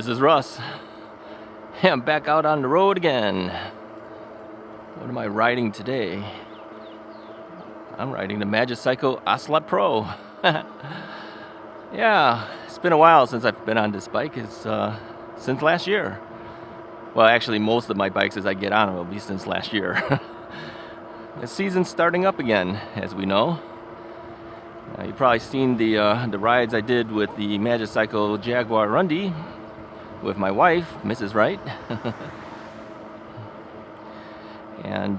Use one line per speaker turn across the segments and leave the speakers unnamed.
This is Russ. I'm back out on the road again. What am I riding today? I'm riding the Magicycle Ocelot Pro. Yeah, it's been a while since I've been on this bike. It's since last year. Well, actually, most of my bikes as I get on them will be since last year. The season's starting up again, as we know. You've probably seen the rides I did with the Magicycle Jaguar Rundy with my wife, Mrs. Wright. And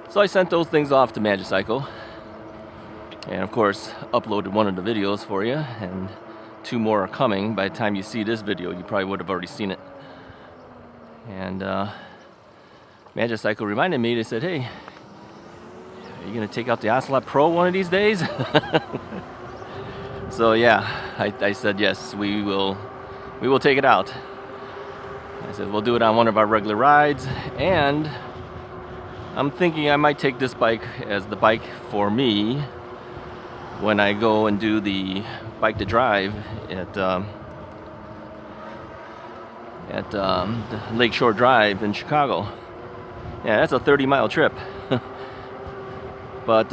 so I sent those things off to Magicycle. And of course, uploaded one of the videos for you, and 2 more are coming. By the time you see this video, you probably would have already seen it. And Magicycle reminded me, they said, hey, are you going to take out the Ocelot Pro one of these days? So yeah, I said yes, we will take it out. I said we'll do it on one of our regular rides, and I'm thinking I might take this bike as the bike for me when I go and do the bike to drive at Lakeshore Drive in Chicago. Yeah, that's a 30-mile trip. But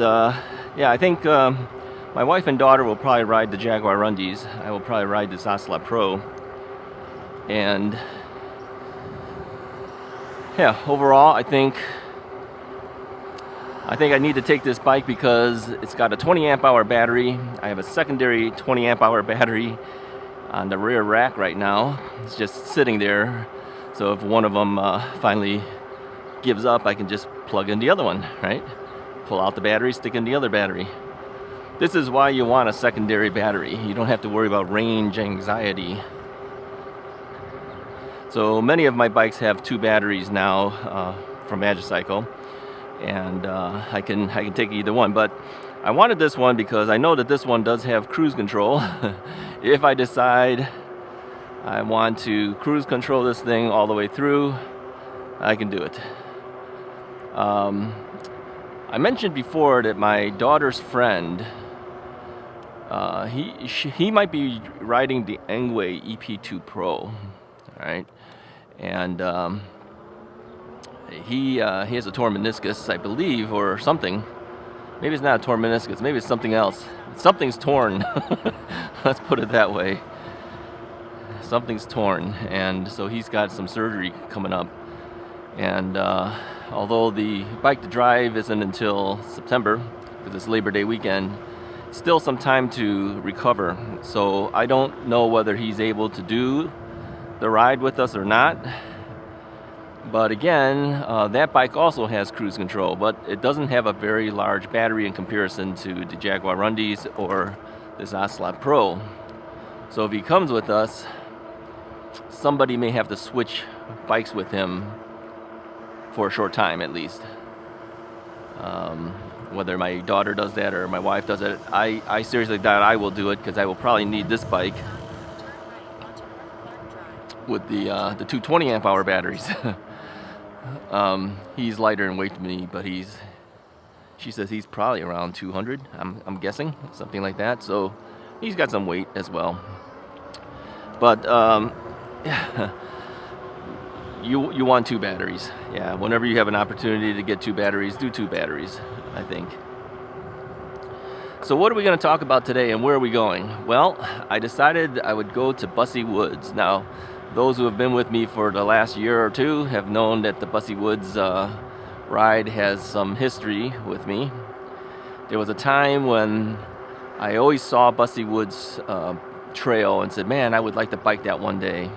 yeah, I think my wife and daughter will probably ride the Jaguar Rundies. I will probably ride this Ocelot Pro. And yeah, overall, I think I need to take this bike because it's got a 20 amp hour battery. I have a secondary 20 amp hour battery on the rear rack right now. It's just sitting there. So if one of them finally gives up, I can just plug in the other one, right? Pull out the battery, stick in the other battery. This is why you want a secondary battery. You don't have to worry about range anxiety. So many of my bikes have 2 batteries now from Magicycle, and I can take either one. But I wanted this one because I know that this one does have cruise control. If I decide I want to cruise control this thing all the way through, I can do it. I mentioned before that my daughter's friend, he might be riding the Engwe EP2 Pro, all right, and he has a torn meniscus, I believe, or something. Maybe it's not a torn meniscus. Maybe it's something else. Something's torn. Let's put it that way. Something's torn, and so he's got some surgery coming up. And although the bike to drive isn't until September, because it's Labor Day weekend, still some time to recover. So I don't know whether he's able to do the ride with us or not. But again, that bike also has cruise control, but it doesn't have a very large battery in comparison to the Jaguar Rundies or this Ocelot Pro. So if he comes with us, somebody may have to switch bikes with him for a short time at least. Whether my daughter does that or my wife does it, I seriously doubt I will do it, because I will probably need this bike with the 2 20 amp hour batteries. He's lighter in weight than me, but she says he's probably around 200, I'm guessing, something like that. So he's got some weight as well. But you want 2 batteries. Yeah, whenever you have an opportunity to get 2 batteries, do 2 batteries, I think. So what are we going to talk about today, and where are we going? Well, I decided I would go to Busse Woods. Now, those who have been with me for the last year or 2 have known that the Busse Woods ride has some history with me. There was a time when I always saw Busse Woods trail and said, man, I would like to bike that one day.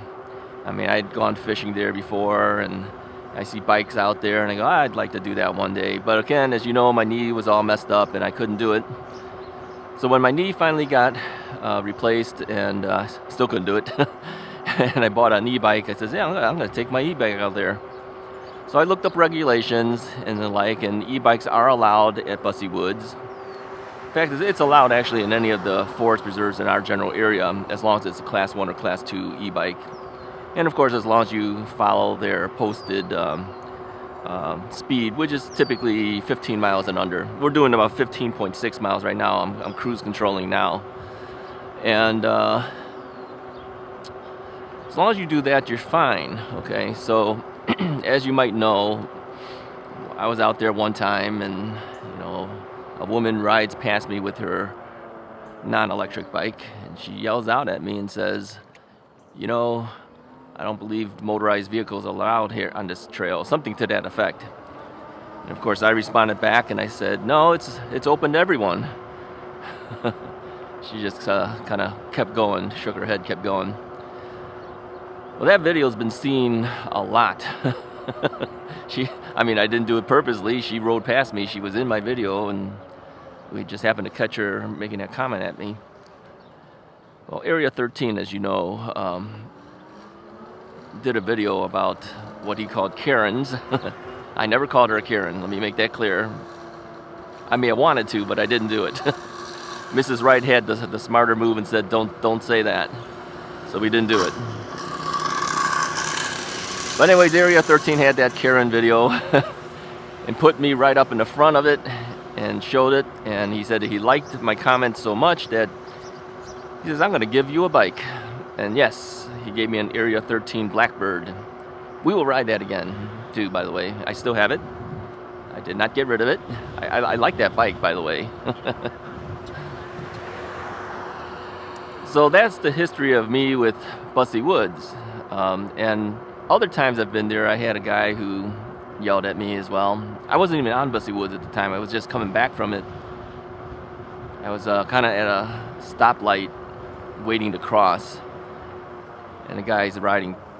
I mean, I'd gone fishing there before, and I see bikes out there, and I go, I'd like to do that one day. But again, as you know, my knee was all messed up, and I couldn't do it. So when my knee finally got replaced, and still couldn't do it, and I bought an e-bike, I said, yeah, I'm going to take my e-bike out there. So I looked up regulations and the like, and e-bikes are allowed at Busse Woods. In fact, it's allowed actually in any of the forest preserves in our general area, as long as it's a Class 1 or Class 2 e-bike. And of course, as long as you follow their posted speed, which is typically 15 miles and under. We're doing about 15.6 miles right now. I'm cruise controlling now. And As long as you do that, you're fine. Okay, so as you might know, I was out there one time, and a woman rides past me with her non-electric bike, and she yells out at me and says, I don't believe motorized vehicles are allowed here on this trail, something to that effect. And of course I responded back and I said, no, it's open to everyone. She just kind of kept going, shook her head, kept going. Well, that video's been seen a lot. I didn't do it purposely. She rode past me, she was in my video, and we just happened to catch her making that comment at me. Well, Area 13, as you know, did a video about what he called Karens. I never called her a Karen, let me make that clear. I may have wanted to, but I didn't do it. Mrs. Wright had the smarter move and said, don't say that. So we didn't do it. But anyways, Area 13 had that Karen video and put me right up in the front of it and showed it. And he said that he liked my comments so much that he says, I'm going to give you a bike. And yes, he gave me an Area 13 Blackbird. We will ride that again, too, by the way. I still have it. I did not get rid of it. I like that bike, by the way. So that's the history of me with Busse Woods. And other times I've been there, I had a guy who yelled at me as well. I wasn't even on Busse Woods at the time. I was just coming back from it. I was kind of at a stoplight waiting to cross. And the guy's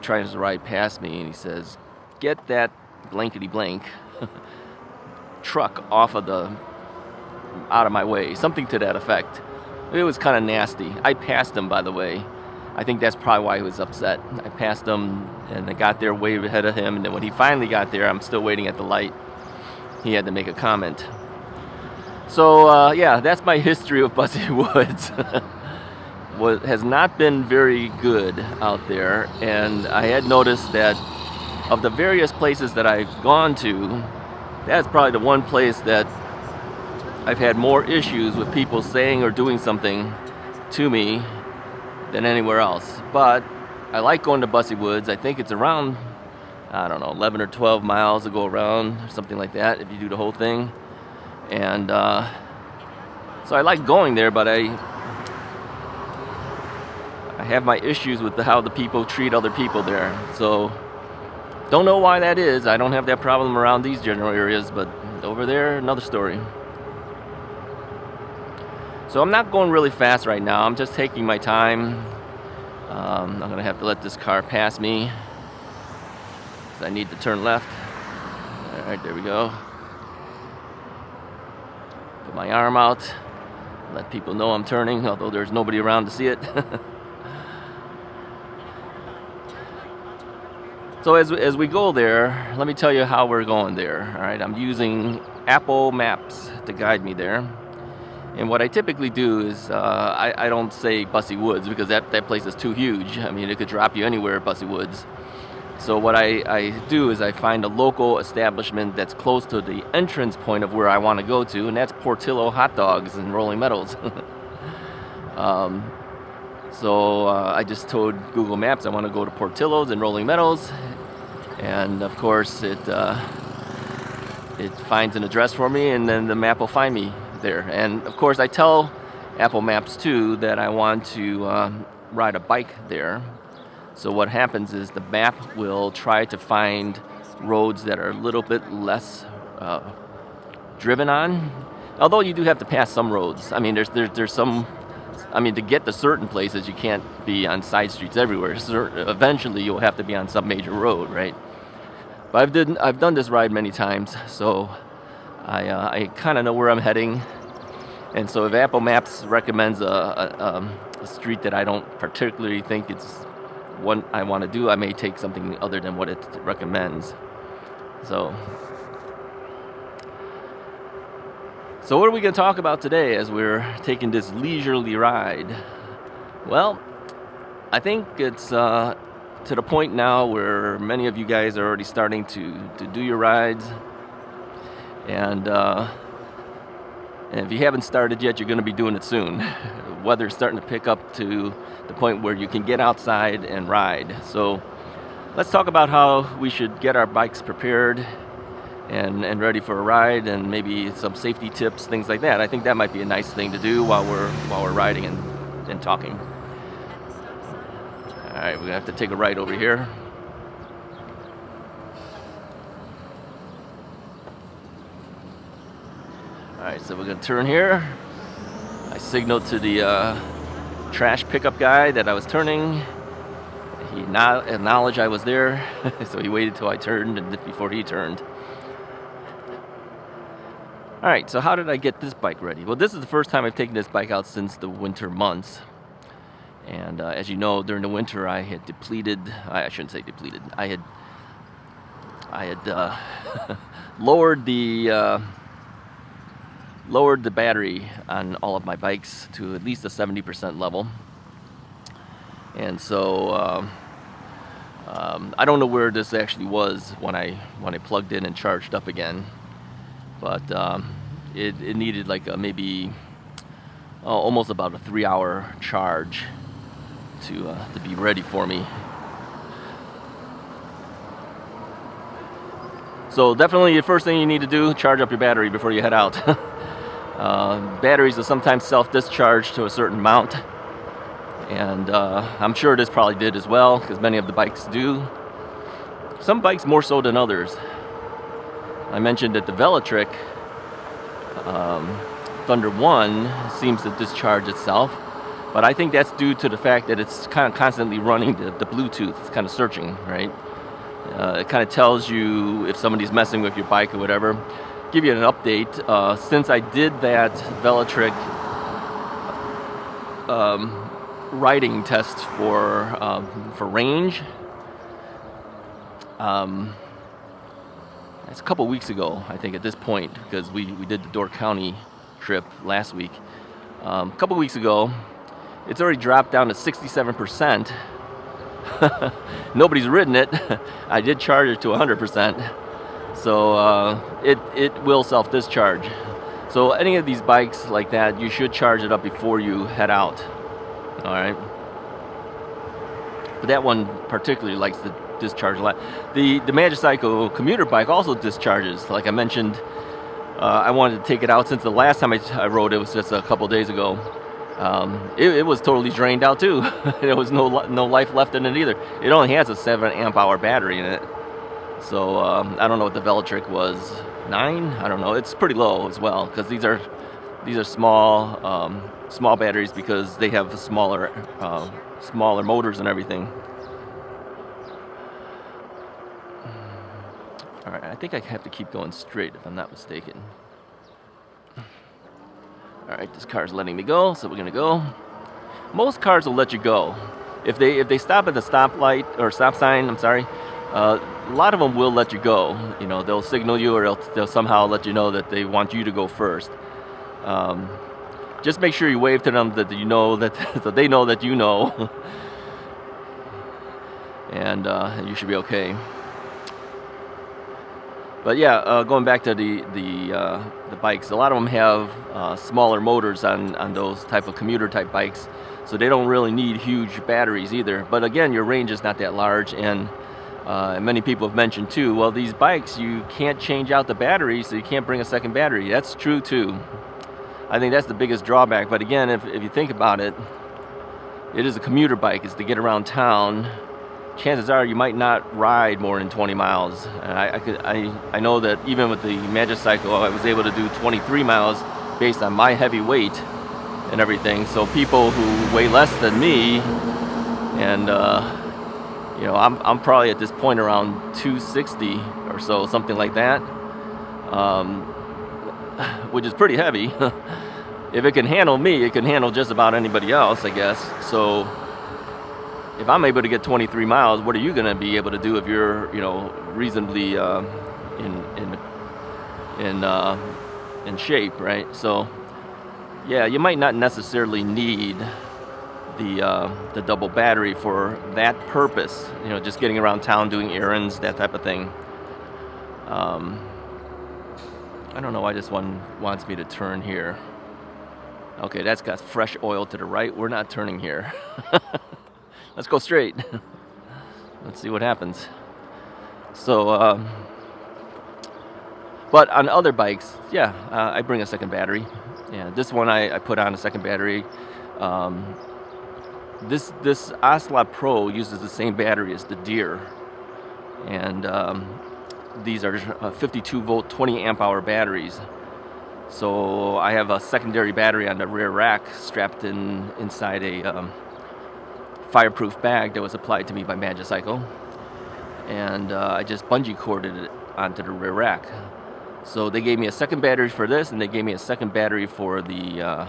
trying to ride past me, and he says, get that blankety blank truck out of my way. Something to that effect. It was kind of nasty. I passed him, by the way. I think that's probably why he was upset. I passed him, and I got there way ahead of him, and then when he finally got there, I'm still waiting at the light. He had to make a comment. So, yeah, that's my history of Busse Woods. Has not been very good out there, and I had noticed that of the various places that I've gone to, that's probably the one place that I've had more issues with people saying or doing something to me than anywhere else. But I like going to Busse Woods. I think it's around, 11 or 12 miles to go around, or something like that, if you do the whole thing. And so I like going there, but I have my issues with how the people treat other people there. So don't know why that is. I don't have that problem around these general areas, but over there, another story. So I'm not going really fast right now. I'm just taking my time. I'm going to have to let this car pass me, because I need to turn left. All right, there we go. Put my arm out. Let people know I'm turning, although there's nobody around to see it. So as we go there, let me tell you how we're going there. All right, I'm using Apple Maps to guide me there. And what I typically do is I don't say Busse Woods, because that place is too huge. I mean, it could drop you anywhere at Busse Woods. So what I do is I find a local establishment that's close to the entrance point of where I want to go to, and that's Portillo Hot Dogs in Rolling Meadows. So I just told Google Maps I want to go to Portillo's in Rolling Meadows, and of course it finds an address for me, and then the map will find me there. And of course I tell Apple Maps too that I want to ride a bike there. So what happens is the map will try to find roads that are a little bit less driven on, although you do have to pass some roads. I mean, there's some. I mean, to get to certain places, you can't be on side streets everywhere. Eventually, you'll have to be on some major road, right? But I've done this ride many times, so I kind of know where I'm heading. And so if Apple Maps recommends a street that I don't particularly think it's what I want to do, I may take something other than what it recommends. So what are we going to talk about today as we're taking this leisurely ride? Well, I think it's to the point now where many of you guys are already starting to do your rides. And And if you haven't started yet, you're going to be doing it soon. The weather's starting to pick up to the point where you can get outside and ride. So let's talk about how we should get our bikes prepared and ready for a ride, and maybe some safety tips, things like that. I think that might be a nice thing to do while we're riding and talking. All right, we're gonna have to take a right over here. All right, so we're gonna turn here. I signaled to the trash pickup guy that I was turning. He acknowledged I was there, so he waited till I turned and before he turned. All right, so how did I get this bike ready? Well, this is the first time I've taken this bike out since the winter months. And as you know, during the winter, I had depleted. I shouldn't say depleted. I had lowered the battery on all of my bikes to at least a 70% level. And so I don't know where this actually was when I plugged in and charged up again, but it needed like maybe almost about a 3-hour charge to be ready for me. So definitely the first thing you need to do, charge up your battery before you head out. Batteries will sometimes self-discharge to a certain amount, and I'm sure this probably did as well, because many of the bikes do. Some bikes more so than others. I mentioned that the Velotric Thunder 1 seems to discharge itself, but I think that's due to the fact that it's kind of constantly running the Bluetooth. It's kind of searching, right? It kind of tells you if somebody's messing with your bike or whatever. Give you an update. Since I did that Velotric riding test for range, it's a couple weeks ago, I think, at this point, because we did the Door County trip last week. A couple weeks ago, it's already dropped down to 67%. Nobody's ridden it. I did charge it to 100%. So it will self-discharge. So any of these bikes like that, you should charge it up before you head out. All right. But that one particularly likes to discharge a lot. The Magicycle commuter bike also discharges. Like I mentioned, I wanted to take it out since the last time I rode it was just a couple days ago. It was totally drained out too. There was no life left in it either. It only has a 7 amp hour battery in it. So I don't know what the Velotric was, 9? I don't know. It's pretty low as well, because these are small batteries, because they have smaller motors and everything. All right, I think I have to keep going straight if I'm not mistaken. All right, this car's letting me go, so we're gonna go. Most cars will let you go if they stop at the stoplight or stop sign. I'm sorry. A lot of them will let you go. You know, they'll signal you, or they'll somehow let you know that they want you to go first. Just make sure you wave to them that you know that, so they know that you know, and you should be okay. But yeah, going back to the bikes, a lot of them have smaller motors on those type of commuter type bikes, so they don't really need huge batteries either. But again, your range is not that large, and many people have mentioned too, well, these bikes, you can't change out the battery, so you can't bring a second battery. That's true too. I think that's the biggest drawback. But again, if you think about it, it is a commuter bike. It's to get around town. Chances are you might not ride more than 20 miles. I know that even with the Magicycle, I was able to do 23 miles based on my heavy weight and everything. So people who weigh less than me, and you know, I'm probably at this point around 260 or so, something like that, which is pretty heavy. If it can handle me, it can handle just about anybody else, I guess. So if I'm able to get 23 miles, what are you going to be able to do if you're, you know, reasonably in shape, right? So yeah, you might not necessarily need the double battery for that purpose. You know, just getting around town, doing errands, that type of thing. I don't know why this one wants me to turn here. Okay, that's got fresh oil to the right. We're not turning here. Let's go straight. Let's see what happens. So, but on other bikes, yeah, I bring a second battery. Yeah, this one I put on a second battery. This Ocelot Pro uses the same battery as the Deer, and these are 52 volt 20 amp hour batteries. So I have a secondary battery on the rear rack strapped inside a fireproof bag that was applied to me by Magicycle, and I just bungee corded it onto the rear rack. So they gave me a second battery for this, and they gave me a second battery for the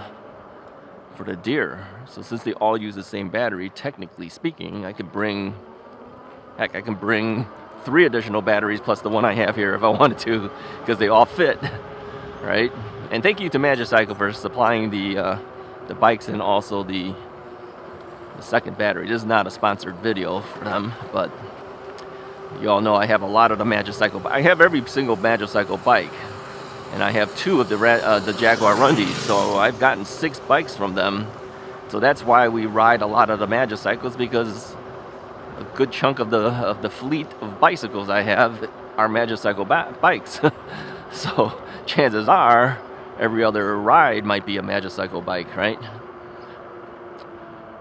Deer. So since they all use the same battery, technically speaking, I could bring 3 additional batteries plus the one I have here if I wanted to, because they all fit, right? And thank you to Magicycle for supplying the bikes and also the second battery. This is not a sponsored video for them, but you all know I have a lot of the Magicycle. I have every single Magicycle bike, and I have 2 of the Jaguar Rundies, so I've gotten 6 bikes from them. So that's why we ride a lot of the Magicycles, because a good chunk of the fleet of bicycles I have are Magicycle bikes. So chances are every other ride might be a Magicycle bike, right?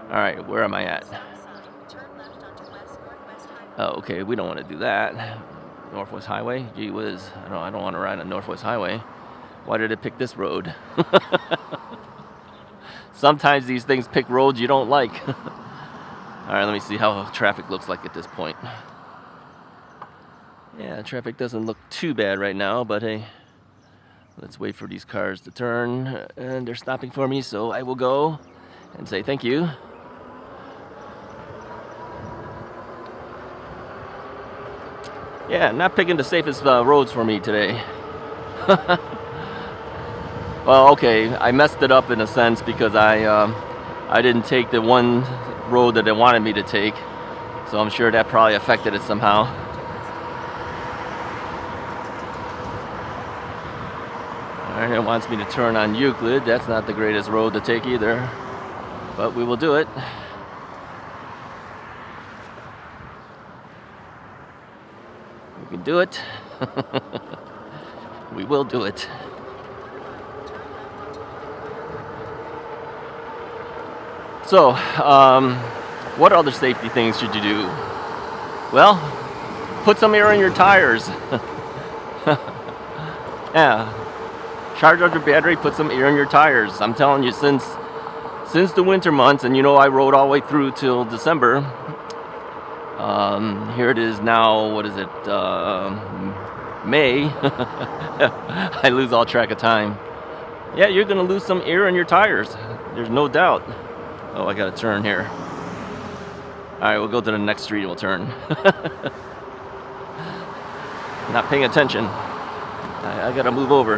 All right, where am I at? Oh, okay, we don't want to do that. Northwest Highway? Gee whiz, I don't want to ride on Northwest Highway. Why did it pick this road? Sometimes these things pick roads you don't like. All right, let me see how traffic looks like at this point. Yeah, traffic doesn't look too bad right now, but hey, let's wait for these cars to turn, and they're stopping for me, so I will go and say thank you. Yeah, not picking the safest roads for me today. Well, okay, I messed it up in a sense because I didn't take the one road that they wanted me to take, so I'm sure that probably affected it somehow. Alright, it wants me to turn on Euclid. That's not the greatest road to take either, but we will do it. We can do it. We will do it. So, what other safety things should you do? Well, put some air in your tires. Yeah. Charge up your battery, put some air in your tires. I'm telling you, since the winter months, and you know I rode all the way through till December. Here it is now, what is it, May. I lose all track of time. Yeah, you're going to lose some air in your tires. There's no doubt. Oh, I got to turn here. Alright, we'll go to the next street and we'll turn. Not paying attention. I got to move over.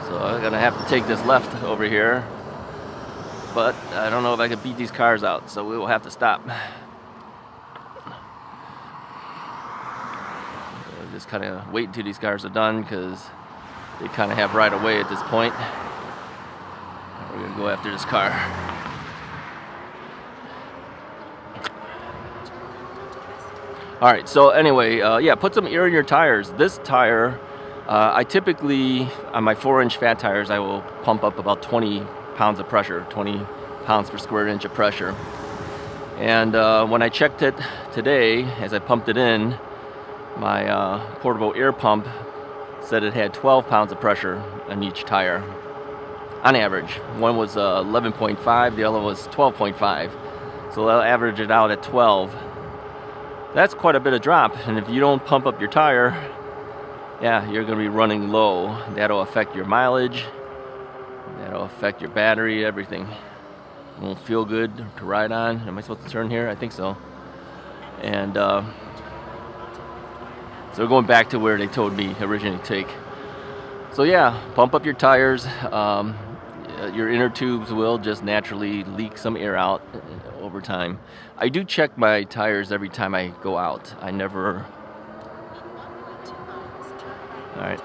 So I'm going to have to take this left over here. But I don't know if I can beat these cars out, so we will have to stop. So just kind of wait until these cars are done, because they kind of have right of way at this point. We're going to go after this car. Alright, so anyway, yeah, put some air in your tires. This tire, I typically, on my 4-inch fat tires, I will pump up about 20 pounds of pressure, 20 pounds per square inch of pressure. And when I checked it today, as I pumped it in, my portable air pump said it had 12 pounds of pressure on each tire, on average. One was 11.5, the other was 12.5. So that'll average it out at 12. That's quite a bit of drop, and if you don't pump up your tire, yeah, you're going to be running low. That'll affect your mileage. That'll affect your battery, everything. It won't feel good to ride on. Am I supposed to turn here? I think so. And so we're going back to where they told me originally to take. So yeah, pump up your tires. Your inner tubes will just naturally leak some air out over time. I do check my tires every time I go out. I never All right.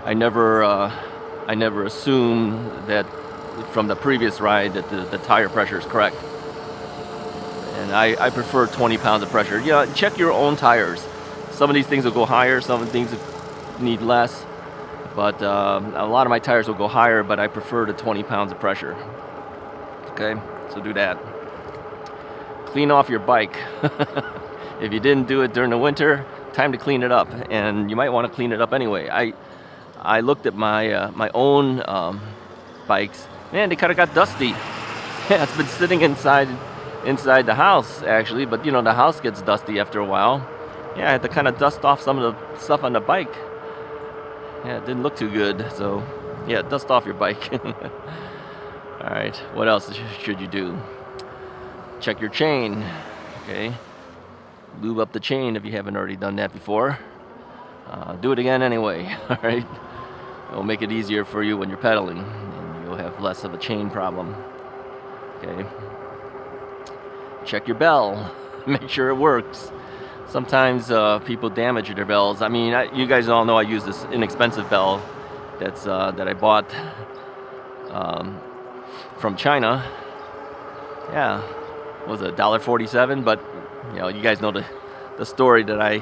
I never assume that from the previous ride that the tire pressure is correct. And I prefer 20 pounds of pressure. Yeah, check your own tires. Some of these things will go higher, some of the things need less. But a lot of my tires will go higher, but I prefer the 20 pounds of pressure. Okay, so do that. Clean off your bike. If you didn't do it during the winter, time to clean it up. And you might want to clean it up anyway. I looked at my my own bikes. Man, they kind of got dusty. Yeah, it's been sitting inside the house actually, but you know the house gets dusty after a while. Yeah, I had to kind of dust off some of the stuff on the bike. Yeah, it didn't look too good. So yeah, dust off your bike. All right, what else should you do? Check your chain. Okay, lube up the chain if you haven't already done that before. Do it again anyway. All right, it'll make it easier for you when you're pedaling, and you'll have less of a chain problem. Okay. Check your bell. Make sure it works. Sometimes people damage their bells. I mean, you guys all know I use this inexpensive bell that I bought from China. Yeah, what was it, $1.47? But you know, you guys know the story that I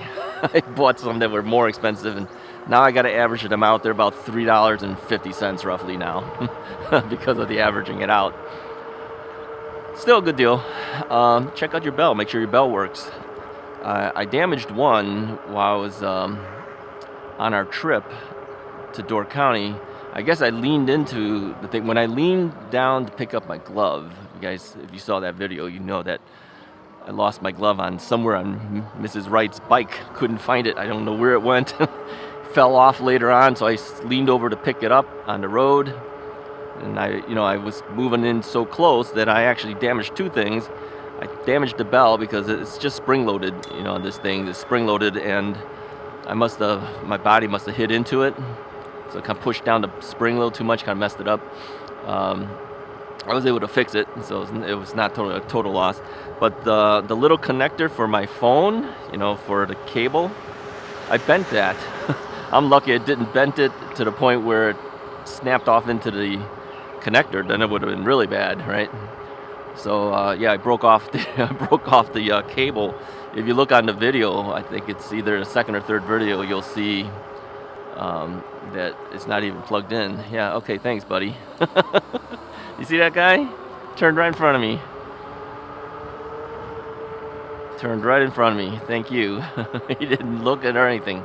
bought some that were more expensive, and now I got to average them out. They're about $3.50 roughly now because of the averaging it out. Still a good deal. Check out your bell. Make sure your bell works. I damaged one while I was on our trip to Door County. I guess I leaned into the thing. When I leaned down to pick up my glove, you guys, if you saw that video, you know that I lost my glove somewhere on Mrs. Wright's bike. Couldn't find it. I don't know where it went. Fell off later on, so I leaned over to pick it up on the road. And I was moving in so close that I actually damaged two things. I damaged the bell because it's just spring-loaded. You know, this thing is spring-loaded, and my body must have hit into it. So I kind of pushed down the spring a little too much, kind of messed it up. I was able to fix it, so it was not a total loss. But the little connector for my phone, you know, for the cable, I bent that. I'm lucky I didn't bend it to the point where it snapped off into the connector. Then it would have been really bad, right? So yeah, I broke off the cable. If you look on the video, I think it's either the second or third video, you'll see that it's not even plugged in. Yeah, okay, thanks, buddy. You see that guy? Turned right in front of me. Turned right in front of me. Thank you. He didn't look at or anything.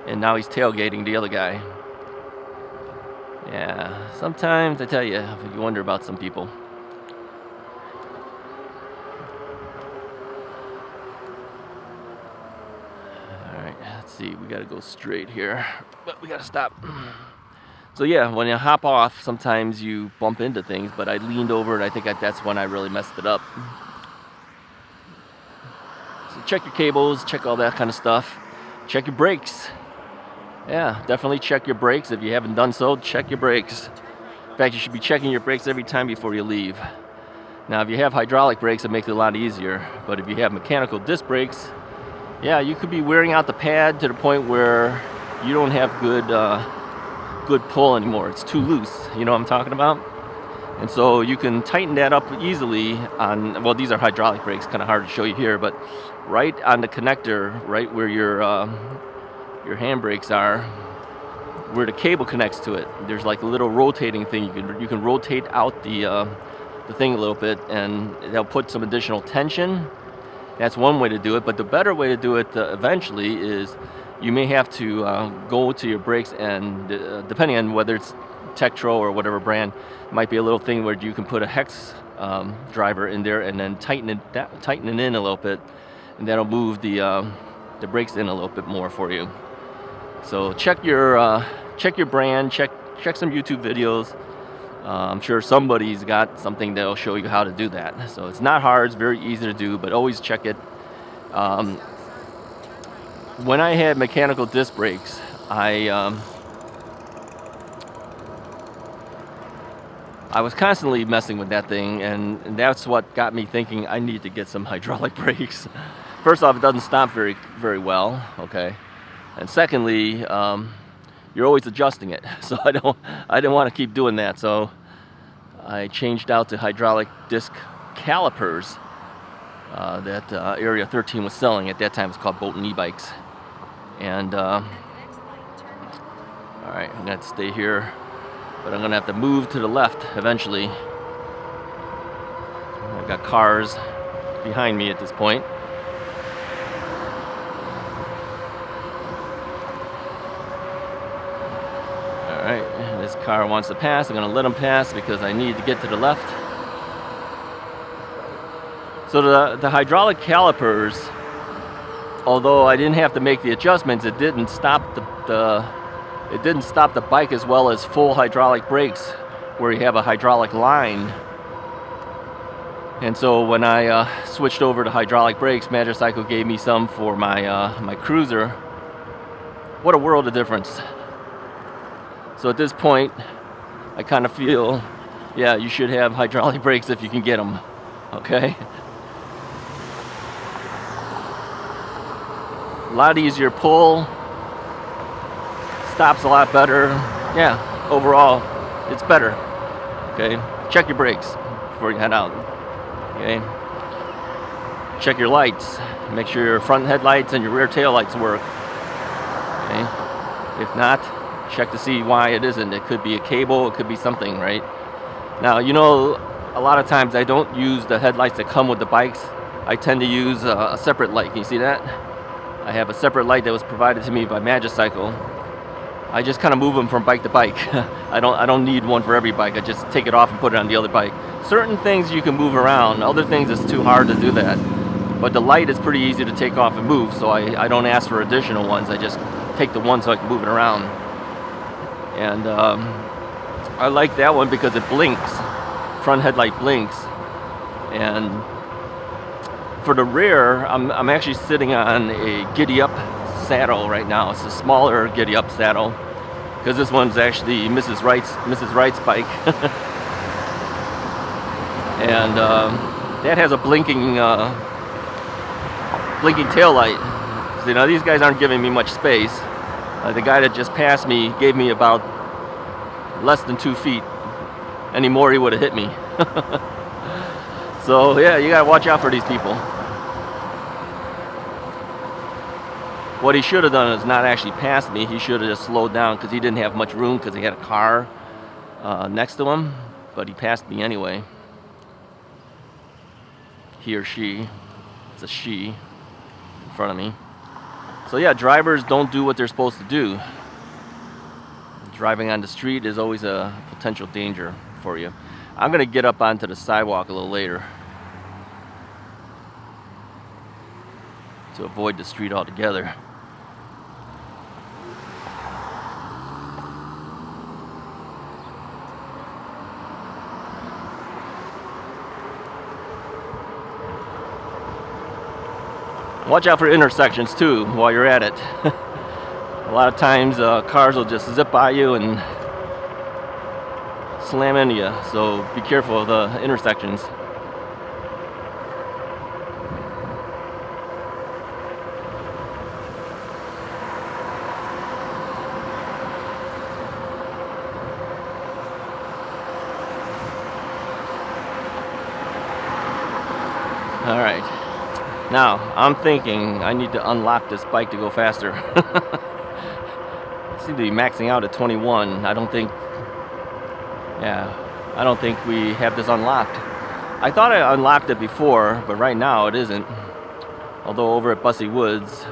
And now he's tailgating the other guy. Yeah, sometimes I tell you, you wonder about some people. Alright, let's see, we gotta go straight here, but we gotta stop. So yeah, when you hop off, sometimes you bump into things, but I leaned over and I think that's when I really messed it up. So check your cables, check all that kind of stuff. Check your brakes. Yeah, definitely check your brakes. If you haven't done so, check your brakes. In fact, you should be checking your brakes every time before you leave. Now, if you have hydraulic brakes, it makes it a lot easier. But if you have mechanical disc brakes, yeah, you could be wearing out the pad to the point where you don't have good pull anymore. It's too loose. You know what I'm talking about? And so you can tighten that up easily on, well, these are hydraulic brakes, kind of hard to show you here, but right on the connector, right where your handbrakes are, where the cable connects to it, there's like a little rotating thing. You can rotate out the thing a little bit, and they'll put some additional tension. That's one way to do it, but the better way to do it eventually is you may have to go to your brakes, and depending on whether it's Tektro or whatever brand, it might be a little thing where you can put a hex driver in there and then tighten it in a little bit, and that'll move the brakes in a little bit more for you. So check your brand, check some YouTube videos. I'm sure somebody's got something that'll show you how to do that. So it's not hard, it's very easy to do, but always check it. When I had mechanical disc brakes, I was constantly messing with that thing, and that's what got me thinking I need to get some hydraulic brakes. first off, it doesn't stop very well, okay? And secondly, you're always adjusting it. So I didn't want to keep doing that. So I changed out to hydraulic disc calipers that Area 13 was selling. At that time, it's called Bolton Ebikes. And all right, I'm gonna have to stay here, but I'm gonna have to move to the left eventually. I've got cars behind me at this point. Alright, this car wants to pass. I'm going to let him pass because I need to get to the left. So the hydraulic calipers, although I didn't have to make the adjustments, it didn't stop the bike as well as full hydraulic brakes where you have a hydraulic line. And so when I switched over to hydraulic brakes, Magicycle gave me some for my cruiser. What a world of difference. So at this point, I kind of feel, yeah, you should have hydraulic brakes if you can get them, okay? A lot easier pull, stops a lot better. Yeah, overall, it's better, okay? Check your brakes before you head out. Okay. Check your lights. Make sure your front headlights and your rear tail lights work. Okay. If not, check to see why it isn't. It could be a cable, it could be something, right? Now, you know, a lot of times I don't use the headlights that come with the bikes. I tend to use a separate light. Can you see that? I have a separate light that was provided to me by Magicycle. I just kind of move them from bike to bike. I don't need one for every bike. I just take it off and put it on the other bike. Certain things you can move around. Other things it's too hard to do that. But the light is pretty easy to take off and move, so I don't ask for additional ones. I just take the one so I can move it around. And I like that one because it blinks. Front headlight blinks. And for the rear, I'm actually sitting on a Giddy Up saddle right now. It's a smaller Giddy Up saddle because this one's actually Mrs. Wright's bike. And that has a blinking tail light. So, you know, these guys aren't giving me much space. The guy that just passed me gave me about less than 2 feet. Any more, he would have hit me. So yeah, you gotta watch out for these people. What he should have done is not actually pass me. He should have just slowed down because he didn't have much room because he had a car next to him. But he passed me anyway. He or she. It's a she in front of me. So yeah, drivers don't do what they're supposed to do. Driving on the street is always a potential danger for you. I'm going to get up onto the sidewalk a little later to avoid the street altogether. Watch out for intersections too while you're at it. A lot of times cars will just zip by you and slam into you, so be careful of the intersections. All right. Now, I'm thinking I need to unlock this bike to go faster. I seem to be maxing out at 21. I don't think we have this unlocked. I thought I unlocked it before, but right now it isn't. Although over at Busse Woods,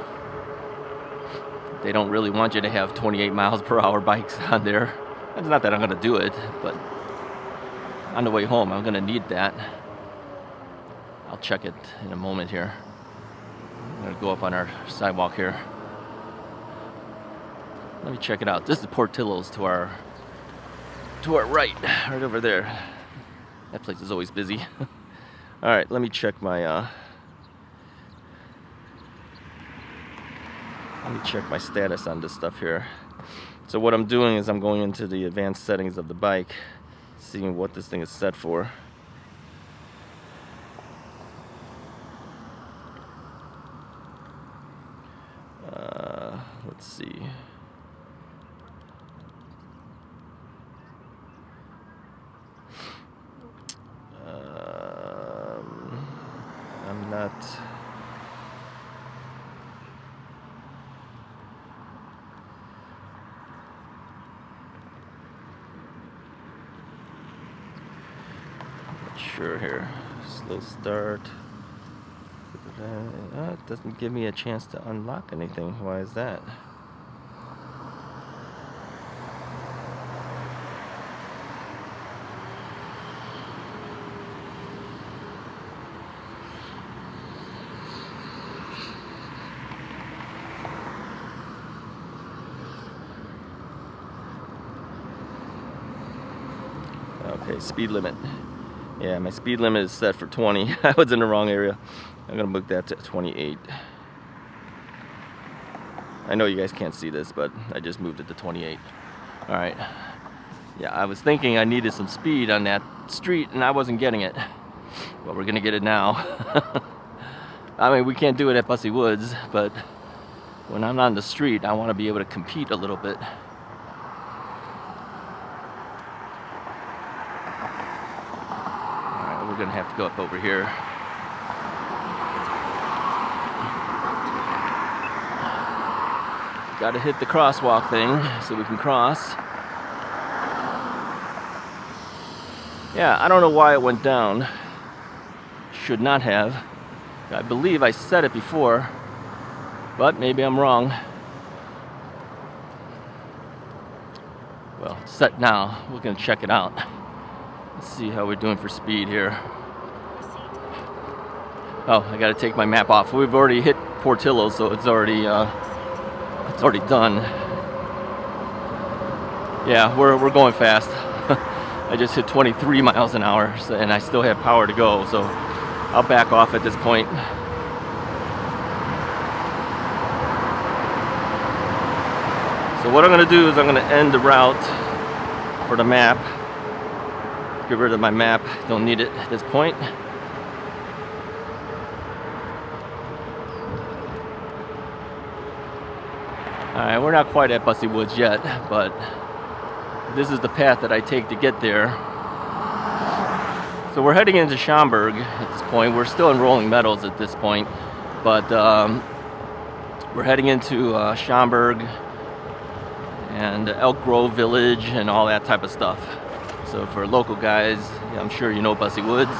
they don't really want you to have 28 miles per hour bikes on there. It's not that I'm going to do it, but on the way home, I'm going to need that. I'll check it in a moment here. I'm going to go up on our sidewalk here. Let me check it out. This is Portillo's to our right over there. That place is always busy. All right, let me check my status on this stuff here. So what I'm doing is I'm going into the advanced settings of the bike, seeing what this thing is set for. let's see. I'm not. Sure here. Slow start. It doesn't give me a chance to unlock anything. Why is that? Okay, speed limit. Yeah, my speed limit is set for 20. I was in the wrong area. I'm gonna book that to 28. I know you guys can't see this, but I just moved it to 28. All right. Yeah, I was thinking I needed some speed on that street and I wasn't getting it. Well, we're gonna get it now. I mean, we can't do it at Busse Woods, but when I'm on the street, I want to be able to compete a little bit. We're gonna have to go up over here. Gotta hit the crosswalk thing so we can cross. Yeah, I don't know why it went down. Should not have. I believe I said it before, but maybe I'm wrong. Well, set now. We're gonna check it out. Let's see how we're doing for speed here. Oh, I gotta take my map off. We've already hit Portillo, so it's already done. Yeah, we're going fast. I just hit 23 miles an hour, and I still have power to go, so I'll back off at this point. So what I'm gonna do is I'm gonna end the route for the map. Get rid of my map, don't need it at this point. Alright, we're not quite at Busse Woods yet, but this is the path that I take to get there. So we're heading into Schaumburg at this point. We're still in Rolling Meadows at this point, but we're heading into Schaumburg and Elk Grove Village and all that type of stuff. So for local guys, I'm sure you know Busse Woods.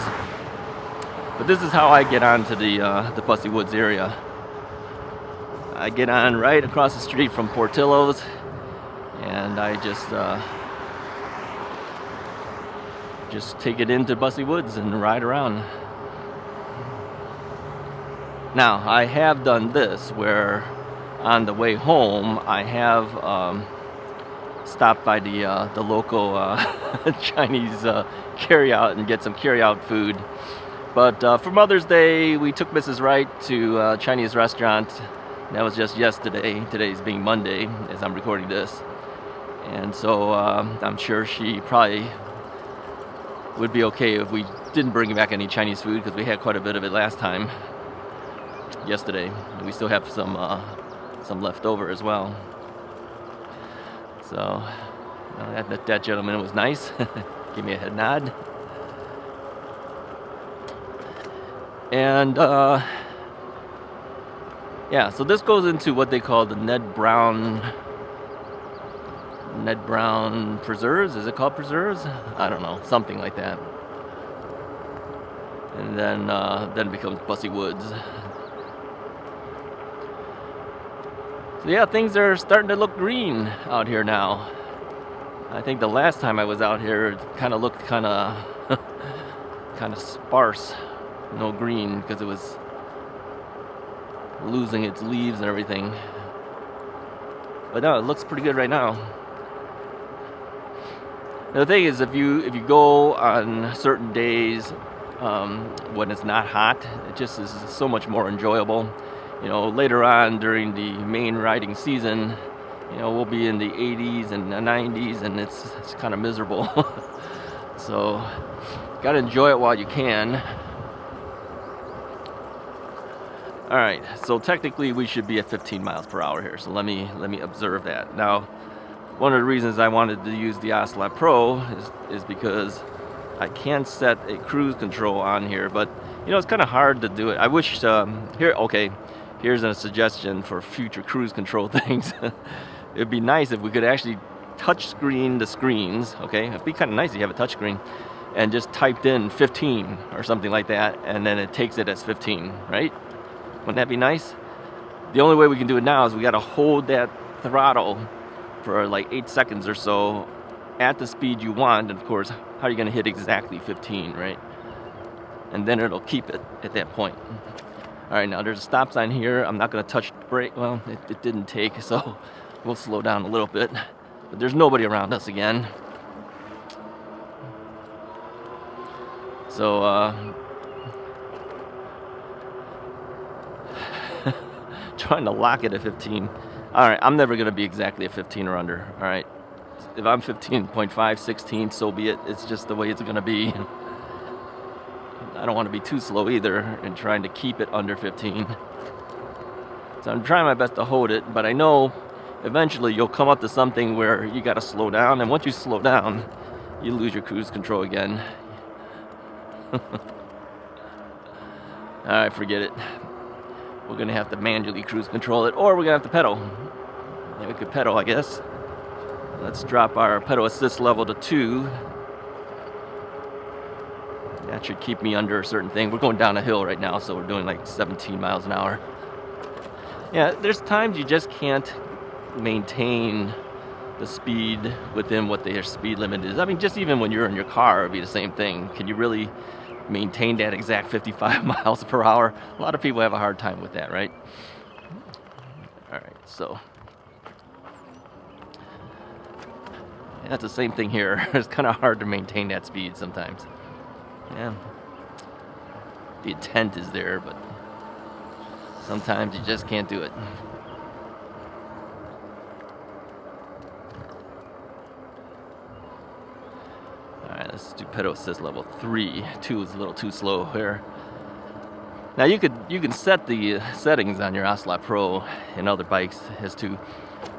But this is how I get onto the Busse Woods area. I get on right across the street from Portillo's, and I just take it into Busse Woods and ride around. Now, I have done this where on the way home I have stopped by the local Chinese carryout and get some carryout food. But for Mother's Day, we took Mrs. Wright to a Chinese restaurant. That was just yesterday. Today's being Monday as I'm recording this. And so I'm sure she probably would be okay if we didn't bring back any Chinese food, because we had quite a bit of it last time, yesterday. And we still have some left over as well. So that gentleman was nice. Give me a head nod. And yeah, so this goes into what they call the Ned Brown preserves. Is it called preserves? I don't know, something like that. And then it becomes Busse Woods. So yeah, things are starting to look green out here now. I think the last time I was out here, it kind of looked kind of sparse, no green, because it was losing its leaves and everything. But no, it looks pretty good right now. Now, the thing is, if you go on certain days when it's not hot, it just is so much more enjoyable. You know, later on during the main riding season, you know, we'll be in the 80s and the 90s, and it's kind of miserable. So, gotta enjoy it while you can. All right, so technically we should be at 15 miles per hour here. So let me observe that. Now, one of the reasons I wanted to use the Ocelot Pro is because I can set a cruise control on here, but you know, it's kind of hard to do it. I wish here's a suggestion for future cruise control things. It'd be nice if we could actually touch screen the screens. Okay, it'd be kind of nice if you have a touch screen and just typed in 15 or something like that, and then it takes it as 15, right? Wouldn't that be nice? The only way we can do it now is we got to hold that throttle for like 8 seconds or so at the speed you want, and of course, how are you going to hit exactly 15, right? And then it'll keep it at that point. All right, now there's a stop sign here. I'm not going to touch the brake. Well, it didn't take, so we'll slow down a little bit. But there's nobody around us again. So, trying to lock it at 15. All right, I'm never going to be exactly at 15 or under. All right, if I'm 15.5, 16, so be it. It's just the way it's going to be. I don't want to be too slow either in trying to keep it under 15. So I'm trying my best to hold it, but I know eventually you'll come up to something where you got to slow down, and once you slow down, you lose your cruise control again. All right, forget it. We're going to have to manually cruise control it, or we're going to have to pedal. Yeah, we could pedal, I guess. Let's drop our pedal assist level to 2. That should keep me under a certain thing. We're going down a hill right now, so we're doing like 17 miles an hour. Yeah, there's times you just can't maintain the speed within what their speed limit is. I mean, just even when you're in your car, it'd be the same thing. Can you really maintain that exact 55 miles per hour? A lot of people have a hard time with that, right? All right, so that's the same thing here. It's kind of hard to maintain that speed sometimes. Yeah, the intent is there, but sometimes you just can't do it. All right, let's do pedal assist level 3. 2 is a little too slow here. Now you can set the settings on your Ocelot Pro and other bikes as to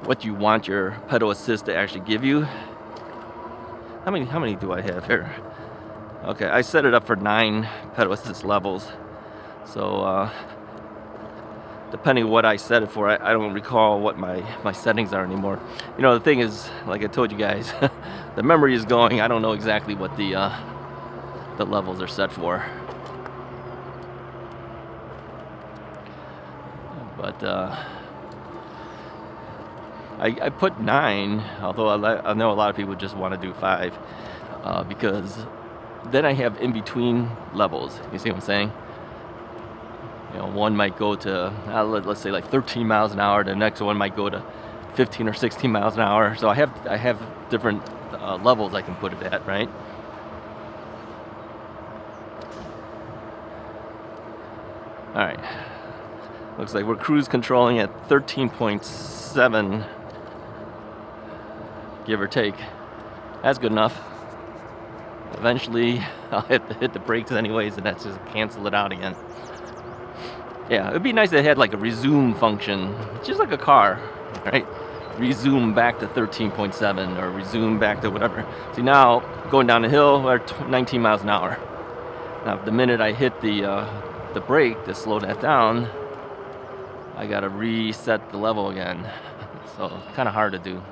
what you want your pedal assist to actually give you. How many do I have here? Okay, I set it up for 9 pedal assist levels. So depending on what I set it for, I don't recall what my settings are anymore. You know, the thing is, like I told you guys, the memory is going. I don't know exactly what the levels are set for. But I put 9, although I know a lot of people just want to do 5 because then I have in between levels. You see what I'm saying? You know, one might go to let's say like 13 miles an hour. The next one might go to 15 or 16 miles an hour. So I have different levels I can put it at, right? All right. Looks like we're cruise controlling at 13.7, give or take. That's good enough. Eventually, I'll hit the brakes anyways, and that's just cancel it out again. Yeah, it'd be nice if it had like a resume function, just like a car, right? Resume back to 13.7 or resume back to whatever. See, now going down the hill, we're 19 miles an hour. Now, the minute I hit the brake to slow that down, I gotta reset the level again. So kind of hard to do.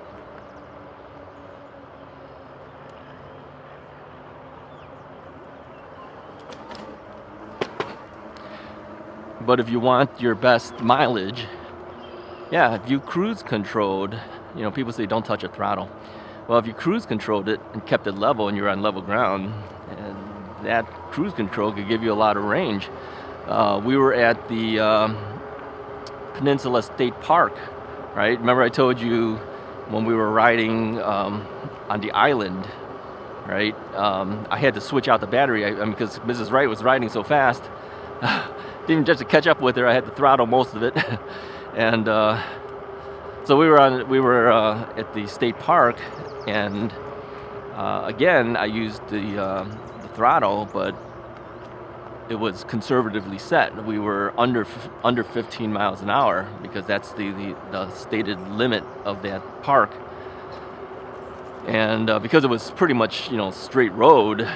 But if you want your best mileage, yeah, if you cruise controlled, you know, people say don't touch a throttle. Well, if you cruise controlled it and kept it level and you're on level ground, and that cruise control could give you a lot of range. We were at the Peninsula State Park, right? Remember I told you when we were riding on the island, right? I had to switch out the battery because Mrs. Wright was riding so fast. Even just to catch up with her, I had to throttle most of it. And so we were at the state park, and again I used the throttle, but it was conservatively set. We were under 15 miles an hour because that's the stated limit of that park. And because it was pretty much, you know, straight road,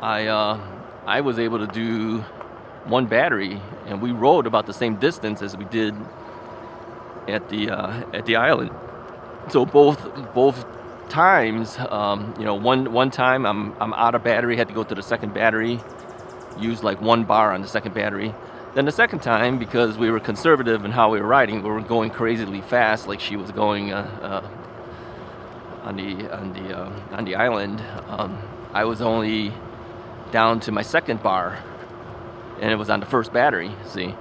I was able to do one battery, and we rode about the same distance as we did at the island. So both times, you know, one time I'm out of battery, had to go to the second battery, use like 1 bar on the second battery. Then the second time, because we were conservative in how we were riding, we were going crazily fast, like she was going on the island. I was only down to my second bar, and it was on the first battery. See,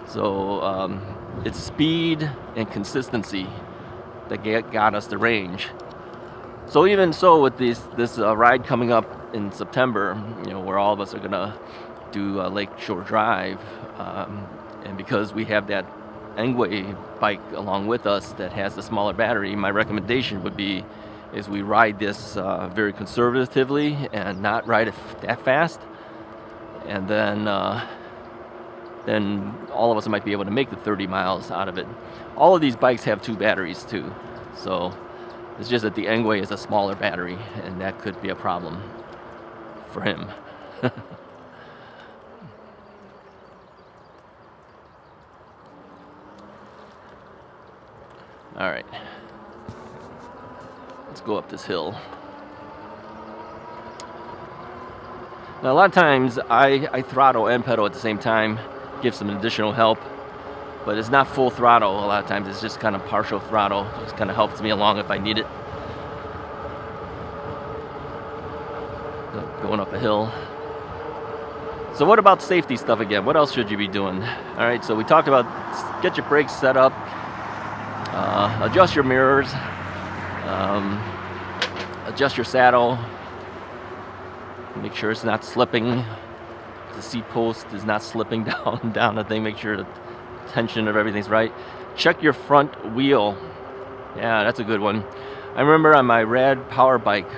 so it's speed and consistency that got us the range. So even so, with this ride coming up in September, you know, where all of us are gonna do Lakeshore Drive, and because we have that Engwe bike along with us that has the smaller battery, my recommendation would be is we ride this very conservatively and not ride it that fast, and then all of us might be able to make the 30 miles out of it. All of these bikes have 2 batteries too, so it's just that the Engwe is a smaller battery, and that could be a problem for him. All right, let's go up this hill. Now, a lot of times I throttle and pedal at the same time, give some additional help, but it's not full throttle. A lot of times it's just kind of partial throttle. It just kind of helps me along if I need it. Going up a hill. So what about safety stuff again? What else should you be doing? All right, so we talked about get your brakes set up, adjust your mirrors, adjust your saddle, make sure it's not slipping. The seat post is not slipping down the thing. Make sure the tension of everything's right. Check your front wheel. Yeah, that's a good one. I remember on my Rad Power bike,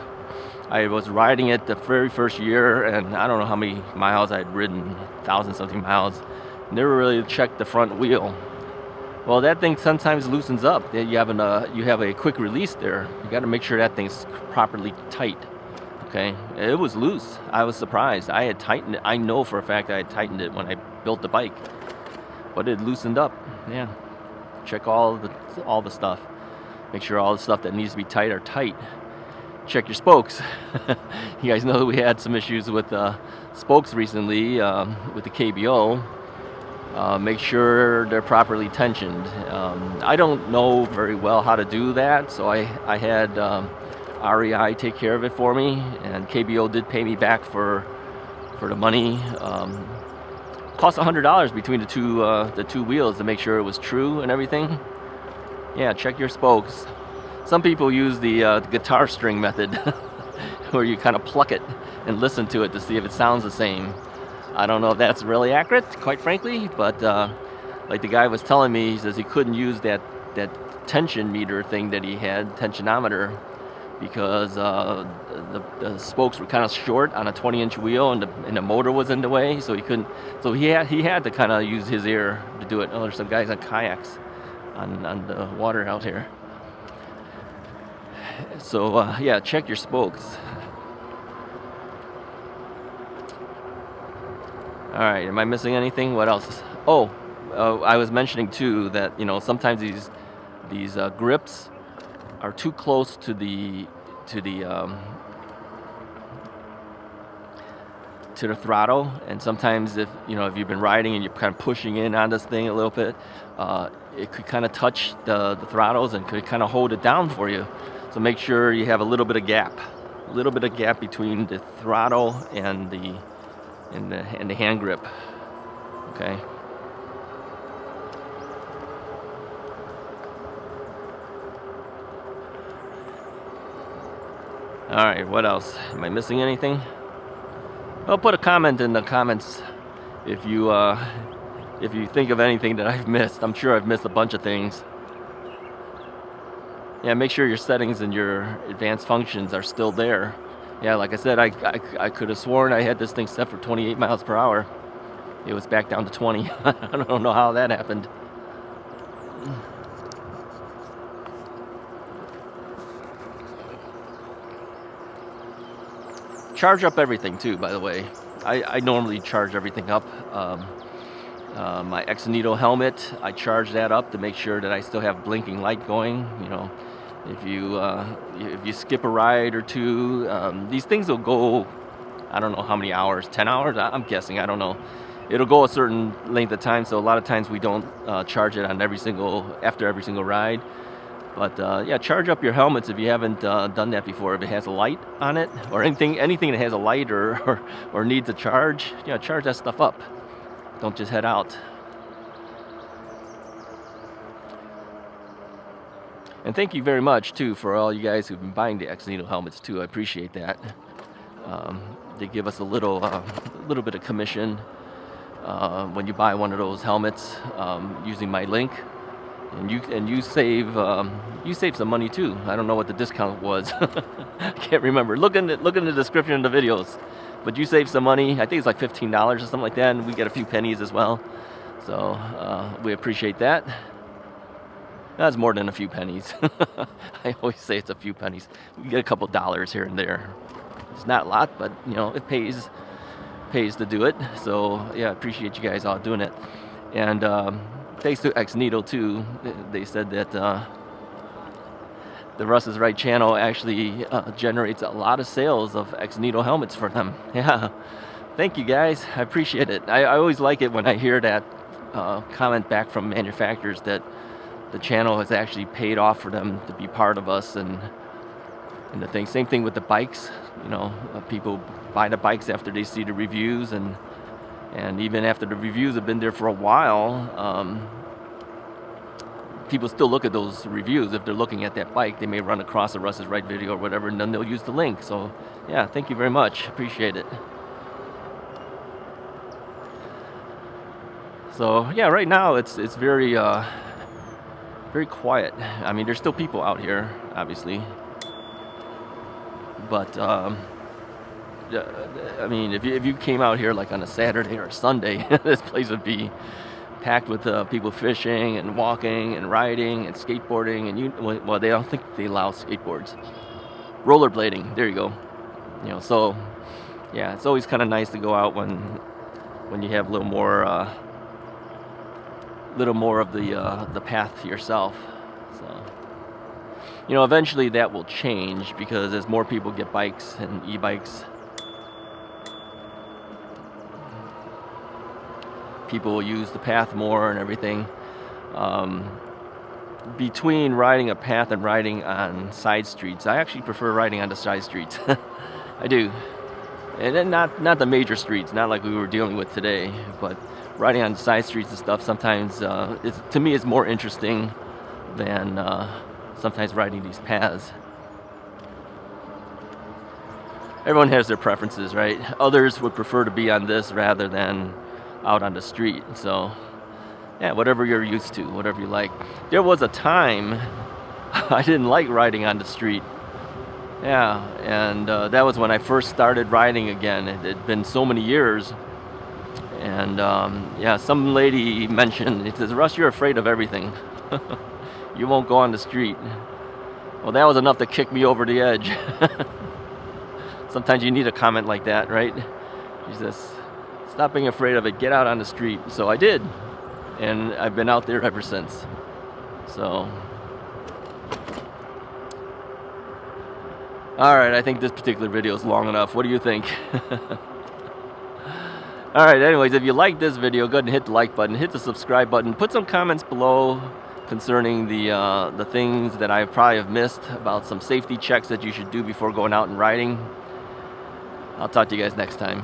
I was riding it the very first year, and I don't know how many miles I'd ridden, 1,000-something miles. Never really checked the front wheel. Well, that thing sometimes loosens up. You have a quick release there. You got to make sure that thing's properly tight. Okay, it was loose. I was surprised. I had tightened it. I know for a fact I had tightened it when I built the bike, but it loosened up. Yeah, check all the stuff. Make sure all the stuff that needs to be tight are tight. Check your spokes. You guys know that we had some issues with spokes recently with the KBO. Make sure they're properly tensioned. I don't know very well how to do that, so I had REI take care of it for me, and KBO did pay me back for the money. Cost $100 between the two wheels to make sure it was true and everything. Yeah, check your spokes. Some people use the guitar string method, where you kind of pluck it and listen to it to see if it sounds the same. I don't know if that's really accurate, quite frankly, but like the guy was telling me, he says he couldn't use that tension meter thing that he had, tensionometer, because the spokes were kind of short on a 20-inch wheel, and the motor was in the way, so he couldn't. So he had to kind of use his ear to do it. Oh, there's some guys on kayaks on the water out here. So yeah, check your spokes. All right, am I missing anything? What else? Oh, I was mentioning too that sometimes these grips are too close to the throttle, and sometimes if you've been riding and you're kind of pushing in on this thing a little bit, it could kind of touch the throttles and could kind of hold it down for you. So make sure you have a little bit of gap between the throttle and the hand grip. Okay. All right, what else? Am I missing anything? Well, put a comment in the comments if you think of anything that I've missed. I'm sure I've missed a bunch of things. Yeah, make sure your settings and your advanced functions are still there. Yeah, like I said, I could have sworn I had this thing set for 28 miles per hour. It was back down to 20. I don't know how that happened. Charge up everything too, by the way. I normally charge everything up. My Exonito helmet, I charge that up to make sure that I still have blinking light going. You know, if you skip a ride or two, these things will go, I don't know how many hours, 10 hours? I'm guessing, I don't know. It'll go a certain length of time, so a lot of times we don't charge it on after every single ride. But yeah, charge up your helmets if you haven't done that before. If it has a light on it, or anything that has a light or needs a charge, yeah, charge that stuff up. Don't just head out. And thank you very much too for all you guys who've been buying the Exonito helmets too. I appreciate that. They give us a little bit of commission when you buy one of those helmets using my link. And you save some money too. I don't know what the discount was. I can't remember. Look in the description of the videos. But you save some money. I think it's like $15 or something like that, and we get a few pennies as well. So we appreciate that. That's more than a few pennies. I always say it's a few pennies. We get a couple dollars here and there. It's not a lot, but you know it pays to do it. So yeah, I appreciate you guys all doing it. And thanks to Exonito too. They said that the Russ is Right channel actually generates a lot of sales of Exonito helmets for them. Yeah, thank you guys. I appreciate it. I always like it when I hear that comment back from manufacturers that the channel has actually paid off for them to be part of us and the thing. Same thing with the bikes. You know, people buy the bikes after they see the reviews, and even after the reviews have been there for a while, people still look at those reviews. If they're looking at that bike, they may run across a Russ is Right video or whatever, and then they'll use the link. So yeah, thank you very much. Appreciate it. So yeah, right now it's very very quiet. I mean, there's still people out here, obviously, but I mean, if you came out here like on a Saturday or a Sunday, this place would be packed with people fishing and walking and riding and skateboarding. And well, they don't think they allow skateboards. Rollerblading, there you go. You know, so yeah, it's always kind of nice to go out when you have a little more of the path to yourself. So, you know, eventually that will change because as more people get bikes and e-bikes, people will use the path more and everything. Between riding a path and riding on side streets, I actually prefer riding on the side streets. I do. And then not the major streets, not like we were dealing with today, but riding on side streets and stuff sometimes, to me, it's more interesting than sometimes riding these paths. Everyone has their preferences, right? Others would prefer to be on this rather than out on the street. So yeah, whatever you're used to, whatever you like. There was a time I didn't like riding on the street. Yeah, and that was when I first started riding again. It had been so many years. And yeah, some lady mentioned, it says, Russ, you're afraid of everything. You won't go on the street. Well, that was enough to kick me over the edge. Sometimes you need a comment like that, right? She says, stop being afraid of it, get out on the street. So I did, and I've been out there ever since. So, all right, I think this particular video is long enough. What do you think? All right, anyways, if you like this video, go ahead and hit the like button, hit the subscribe button, put some comments below concerning the things that I probably have missed about some safety checks that you should do before going out and riding. I'll talk to you guys next time.